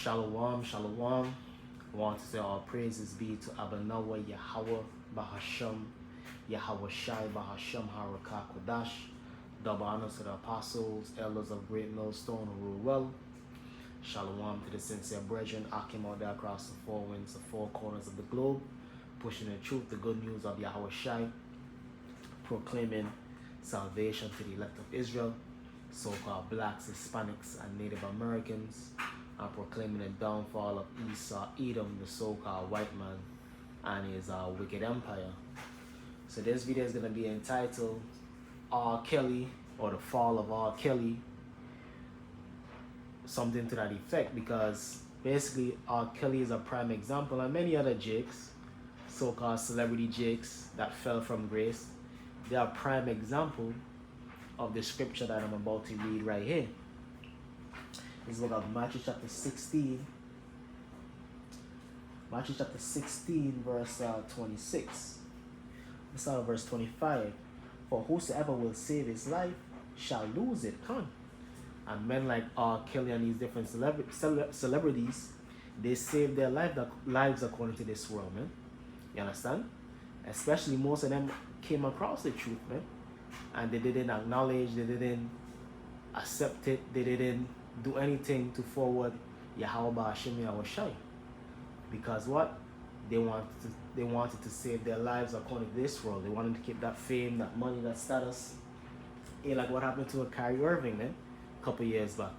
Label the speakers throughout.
Speaker 1: Shalom, shalom. I want to say all praises be to Abanawa Yahweh Bahasham, Yahweh Shai Bahasham Harakah Kodash. Double honors to the apostles, elders of Great Millstone who rule well. Shalom to the sincere brethren, Akim out there across the four winds, the four corners of the globe, pushing the truth, the good news of Yahweh Shai, proclaiming salvation to the elect of Israel, so-called blacks, Hispanics, and Native Americans, and proclaiming the downfall of Esau, Edom, the so-called white man, and his wicked empire. So this video is going to be entitled R. Kelly, or the fall of R. Kelly, something to that effect, because basically R. Kelly is a prime example, and many other jakes, so-called celebrity jakes that fell from grace, they are prime example of the scripture that I'm about to read right here. This is book of Matthew chapter 16. Matthew chapter 16 verse 26. Let's start at verse 25. For whosoever will save his life shall lose it. Come. And men like R. Kelly and these different celebrities, they save their lives according to this world, man. You understand? Especially most of them came across the truth, man. And they didn't acknowledge, they didn't accept it, they didn't do anything to forward Yahweh Ba'ashim Yahweh Shai. Because what? They wanted to save their lives according to this world. They wanted to keep that fame, that money, that status. Like what happened to a Kyrie Irving, man, a couple years back.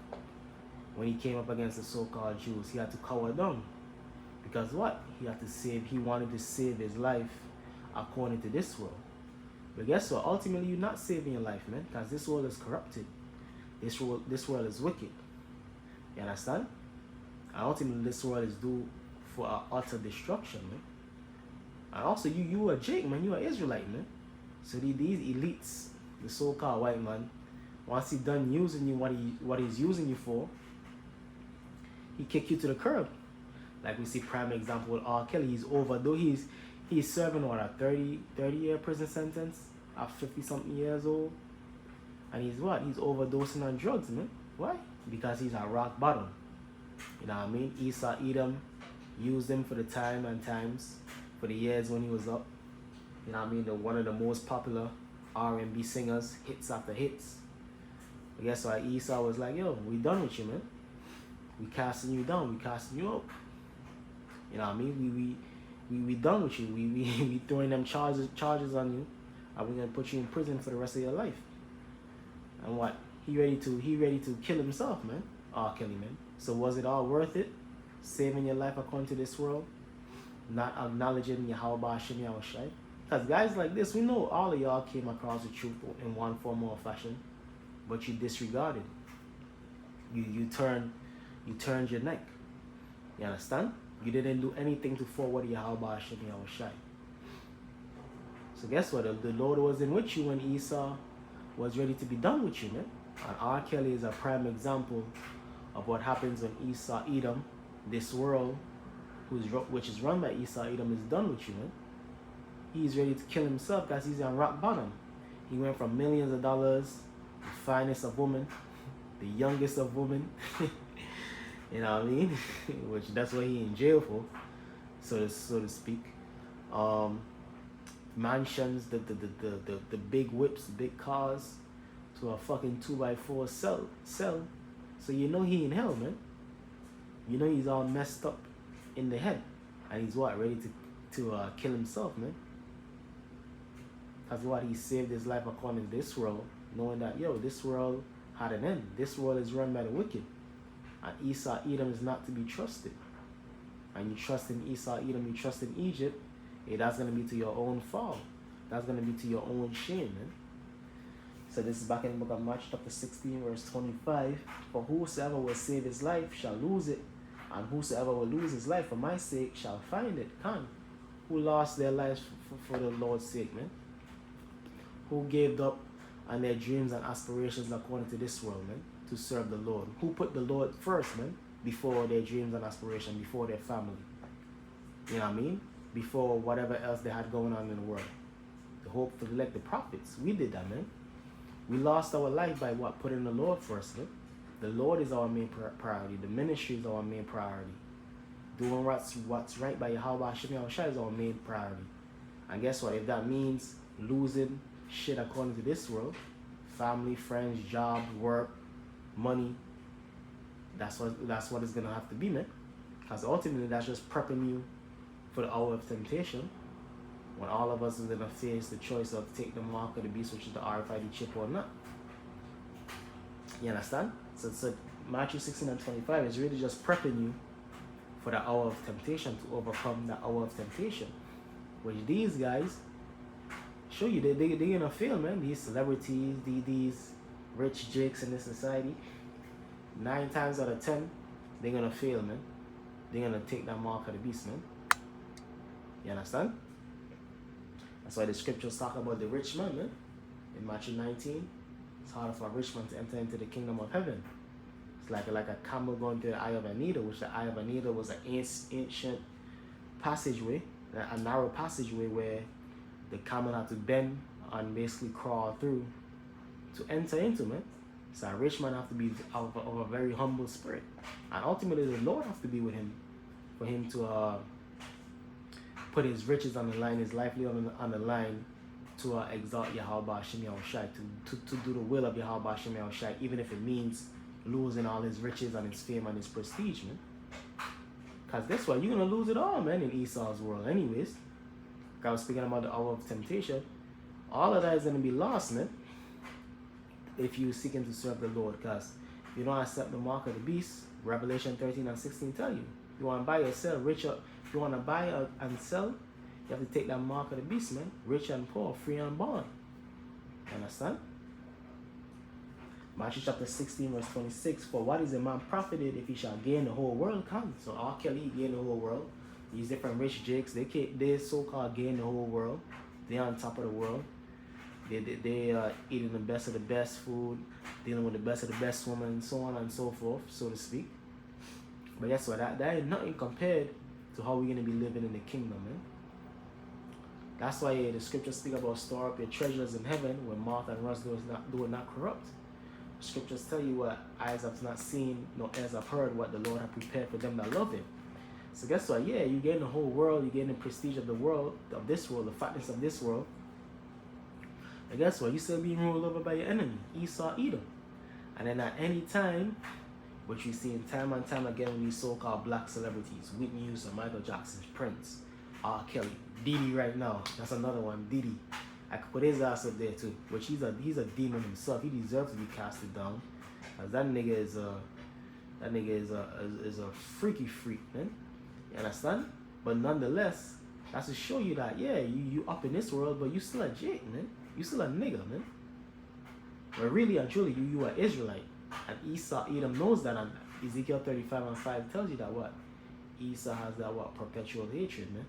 Speaker 1: When he came up against the so-called Jews, he had to cower down. Because what? He wanted to save his life according to this world. But guess what? Ultimately, you're not saving your life, man, because this world is corrupted. This world is wicked. You understand? And ultimately, this world is due for utter destruction, man. And also, you are Jake, man. You are Israelite, man. So these elites, the so-called white man, once he's done using you what he's using you for, he kick you to the curb. Like we see prime example with R. Kelly. He's serving what, a 30-year prison sentence at 50-something years old. And he's overdosing on drugs, man. Why? Because he's at rock bottom. You know what I mean? Esau, Edom used him for the times, for the years when he was up. You know what I mean? One of the most popular R&B singers, hits after hits. But guess what? Esau was like, yo, we done with you, man. We casting you down. We casting you up. You know what I mean? We done with you. We throwing them charges on you, and we're gonna put you in prison for the rest of your life. And what? He ready to kill himself, man. R. Kelly, man. So was it all worth it? Saving your life according to this world? Not acknowledging Yahweh Ba'ashim Yahweh Shai? Because guys like this, we know all of y'all came across the truth in one form or fashion, but you disregarded. You turned your neck. You understand? You didn't do anything to forward Yahweh Ba'ashim Yahweh Shai. So guess what? The Lord wasn't with you when Esau was ready to be done with you, man. And R. Kelly is a prime example of what happens when Esau, Edom, this world, which is run by Esau, Edom, is done with you, man. He's ready to kill himself because he's on rock bottom. He went from millions of dollars, the finest of women, the youngest of women, you know what I mean? Which that's what he in jail for, so to speak. Mansions, the big whips, big cars, to a fucking 2x4 cell. So you know he in hell, man. You know he's all messed up in the head, and he's what, ready to kill himself, man. That's what he saved his life according to this world, knowing that this world had an end. This world is run by the wicked, and Esau, Edom is not to be trusted. And you trust in Esau, Edom, you trust in Egypt. That's going to be to your own fall. That's going to be to your own shame, man. So this is back in the book of Matthew chapter 16 verse 25. For whosoever will save his life shall lose it, and whosoever will lose his life for my sake shall find it. Come. Who lost their lives for the Lord's sake, man? Who gave up on their dreams and aspirations according to this world, man, to serve the Lord? Who put the Lord first, man, before their dreams and aspirations, before their family? You know what I mean? Before whatever else they had going on in the world. The hope for the prophets. We did that, man. We lost our life by what? Putting the Lord first, man. The Lord is our main priority. The ministry is our main priority. Doing what's right by Yahweh Hashem Yahushua is our main priority. And guess what? If that means losing shit according to this world, family, friends, job, work, money, that's what it's gonna have to be, man. Because ultimately that's just prepping you for the hour of temptation, when all of us is gonna face the choice of take the mark of the beast, which is the RFID chip, or not. You understand? So Matthew 16:25 is really just prepping you for the hour of temptation, to overcome the hour of temptation, which these guys show you they're gonna fail, man. These celebrities, these rich jakes in this society, 9 times out of 10, they're gonna fail, man. They're gonna take that mark of the beast, man. You understand? That's why the scriptures talk about the rich man, man. In Matthew 19, it's harder for a rich man to enter into the kingdom of heaven. It's like a camel going through the eye of a needle, which the eye of a needle was an ancient passageway, a narrow passageway where the camel had to bend and basically crawl through to enter into, man. So a rich man have to be of a very humble spirit, and ultimately the Lord have to be with him for him to put his riches on the line, his livelihood on the line, to exalt Yahweh Hashem Yahushua, to do the will of Yahweh Hashem Yahushua, even if it means losing all his riches and his fame and his prestige, man. Because guess what? You're gonna lose it all, man, in Esau's world, anyways. Like I was speaking about the hour of temptation. All of that is gonna be lost, man, if you seeking to serve the Lord. Because you don't accept the mark of the beast. Revelation 13:16 tell you, you want to buy or sell, rich or if you want to buy and sell, you have to take that mark of the beast, man. Rich and poor, free and bond. You understand? Matthew chapter 16:26. For what is a man profited if he shall gain the whole world? Come. So R. Kelly gain the whole world. These different rich jakes, they so-called gain the whole world. They're on top of the world. They eating the best of the best food, dealing with the best of the best women, so on and so forth, so to speak. But guess what? That ain't nothing compared to how we're going to be living in the kingdom, man. That's why the scriptures speak about store up your treasures in heaven, where moth and rust do not corrupt. The scriptures tell you what eyes have not seen, nor ears have heard, what the Lord has prepared for them that love him. So guess what? Yeah, you gain the whole world, you gain the prestige of the world, of this world, the fatness of this world. And guess what? You still being ruled over by your enemy, Esau, Edom. And then at any time, which we see in time and time again with these so-called black celebrities, Whitney Houston, Michael Jackson, Prince, R. Kelly, Diddy right now. That's another one, Diddy. I could put his ass up there too, which he's a demon himself. He deserves to be casted down, cause that nigga is a freaky freak, man. You understand? But nonetheless, that's to show you that yeah, you up in this world, but you still a jake, man. You still a nigga, man. But really and truly, you are Israelite. And Esau, Edom knows that. And Ezekiel 35:5 tells you that what? Esau has that what? Perpetual hatred, man.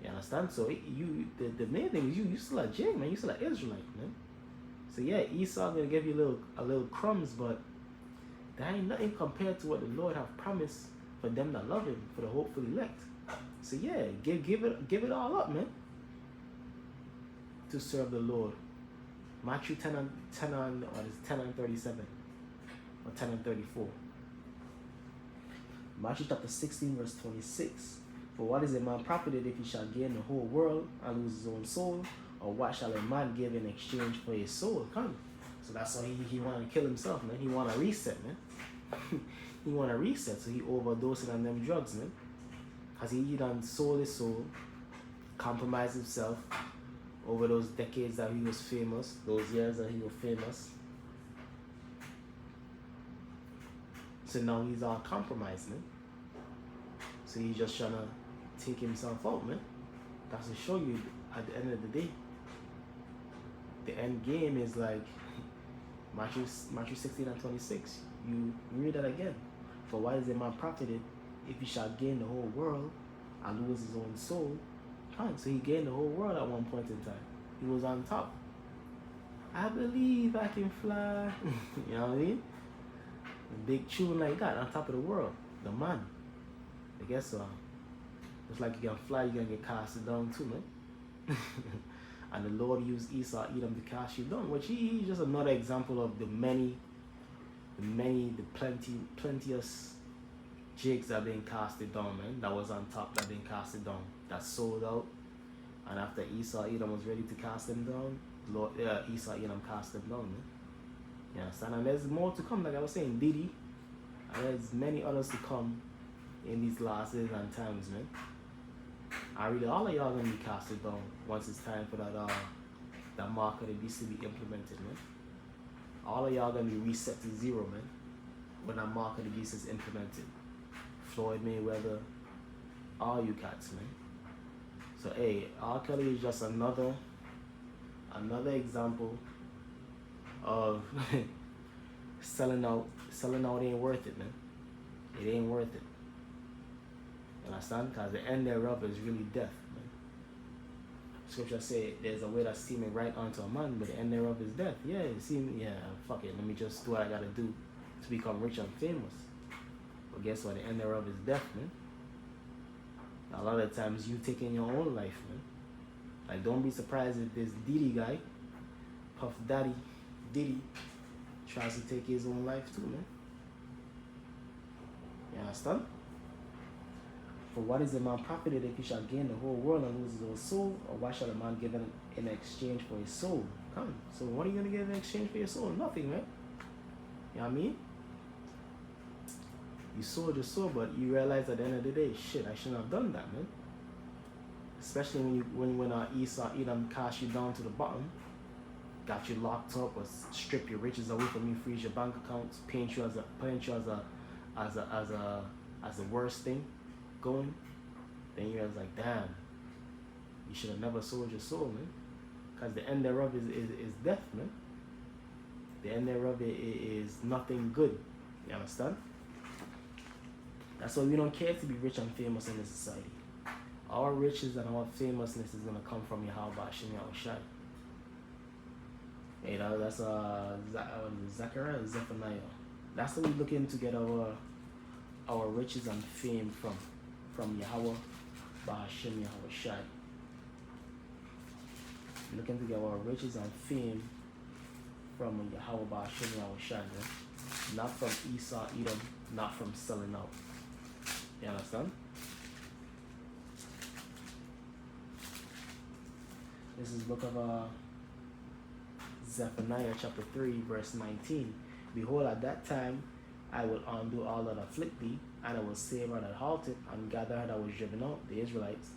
Speaker 1: You understand? So the main thing is you still a jake, man. You still an Israelite, man. So yeah, Esau gonna give you a little crumbs, but that ain't nothing compared to what the Lord have promised for them that love him, for the hopeful elect. So yeah, give it all up, man, to serve the Lord. Matthew 10 and 37 or 10 and 34. Matthew chapter 16:26. For what is a man profited if he shall gain the whole world and lose his own soul? Or what shall a man give in exchange for his soul? Come. So that's why he want to kill himself, man. He want to reset, man. He want to reset, so he overdosing on them drugs, man. Because he done sold his soul, compromised himself over those decades that he was famous, those years that he was famous. So now he's all compromised, man. So he's just trying to take himself out, man. That's to show you at the end of the day, the end game is like Matthew 16:26. You read that again. For why is a man profited if he shall gain the whole world and lose his own soul? Fine. So he gained the whole world at one point in time. He was on top. I believe I can fly. You know what I mean? A big tune like that on top of the world. The man. I guess so. Just like you can fly, you're going to get casted down too, man. And the Lord used Esau, Edom to cast you down, which he's just another example of the many plenteous jigs that been casted down, man. That was on top that been casted down. That sold out. And after Esau Edom was ready to cast them down, Esau Edom cast them down, man. You understand? And there's more to come, like I was saying, Diddy. And there's many others to come in these last days and times, man. I really, all of y'all gonna be casted down once it's time for that mark of the beast to be implemented, man. All of y'all gonna be reset to zero, man, when that mark of the beast is implemented. Floyd Mayweather, all you cats, man. So hey, R. Kelly is just another example of selling out ain't worth it, man. It ain't worth it. You understand? Because the end thereof is really death, man. Scripture say there's a way that seeming right unto a man, but the end thereof is death. Yeah, fuck it. Let me just do what I gotta do to become rich and famous. But guess what? The end thereof is death, man. A lot of times you taking your own life, man. Like, don't be surprised if this Diddy guy, Puff Daddy, Diddy, tries to take his own life too, man. You understand? For what is a man profited if he shall gain the whole world and lose his own soul? Or what shall a man give in exchange for his soul? Come. So what are you going to give in exchange for your soul? Nothing, man. You know what I mean? You sold your soul, but you realize at the end of the day, shit, I shouldn't have done that, man. Especially when Esau Edom cast you down to the bottom, got you locked up, or strip your riches away from you, freeze your bank accounts, paint you as a worst thing going. Then you're like, damn, you should have never sold your soul, man. Because the end thereof is death, man. The end thereof is nothing good. You understand? That's why we don't care to be rich and famous in this society. Our riches and our famousness is going to come from Yahweh Hashem Yahushai. Hey, that's Zechariah or Zephaniah. That's what we're looking to get our riches and fame from Yahweh Hashem Yahushai. We're looking to get our riches and fame from Yahweh Hashem Yahushai, not from Esau Edom, not from selling out. You understand? This is book of Zephaniah chapter 3 verse 19. Behold, at that time I will undo all that afflict thee, and I will save her that halted, and gather her that was driven out, the Israelites,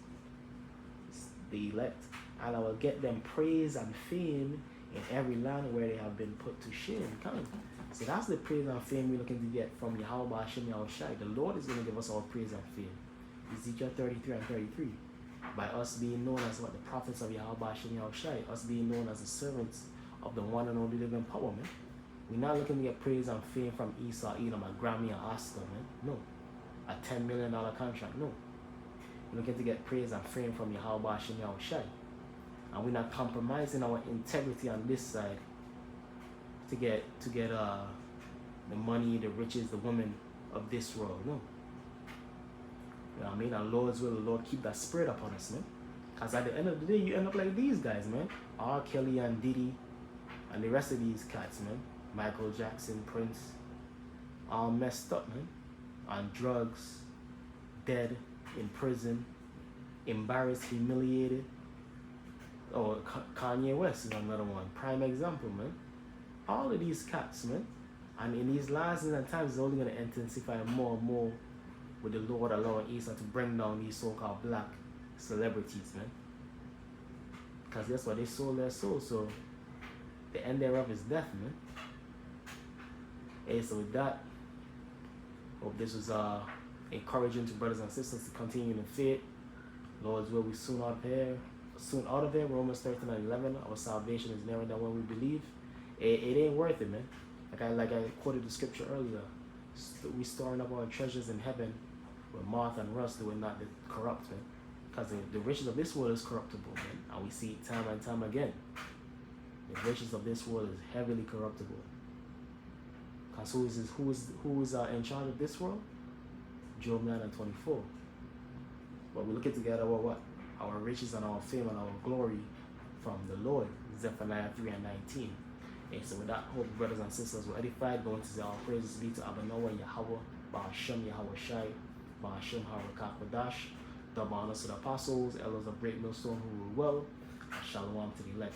Speaker 1: the elect, and I will get them praise and fame in every land where they have been put to shame. Come. So that's the praise and fame we're looking to get from Yahweh Hashem Yahushai. The Lord is going to give us our praise and fame. Ezekiel 33 and 33. By us being known as what the prophets of Yahweh Hashem Yahushai, us being known as the servants of the one and only living power, man. We're not looking to get praise and fame from Esau Edom, a Grammy, or Oscar, man. No. A $10 million contract, no. We're looking to get praise and fame from Yahweh Hashem Yahushai. And we're not compromising our integrity on this side to get the money, the riches, the women of this world. No. You know what I mean? And Lord's will, the Lord keep that spirit upon us, man. Because at the end of the day, you end up like these guys, man. R. Kelly and Diddy and the rest of these cats, man. Michael Jackson, Prince, all messed up, man. On drugs, dead, in prison, embarrassed, humiliated. Oh, Kanye West is another one. Prime example, man. All of these cats, man. And in these last and times, it's only going to intensify more and more with the Lord allowing Esau to bring down these so-called black celebrities, man. Because that's why they sold their soul. So the end thereof is death, man. Hey, so with that, hope this was encouraging to brothers and sisters to continue in faith. Lord's will, we soon out of here. Romans 13 and 11. Our salvation is nearer than when we believe. It ain't worth it, man. Like I quoted the scripture earlier. We storing up our treasures in heaven where moth and rust will not corrupt, man. Because the riches of this world is corruptible, man. And we see it time and time again. The riches of this world is heavily corruptible. Because who is in charge of this world? Job 9 and 24. But we're looking together about what? Our riches and our fame and our glory from the Lord. Zephaniah 3 and 19. And so with that, hope brothers and sisters were edified. Going to say all praises be to Abanawa, Yahweh, Ba'ashem, Yahweh Shai, Ba'ashem, Harakakwadash. Double honors to the apostles, elders of Great Millstone who rule well, and shalom to the elect.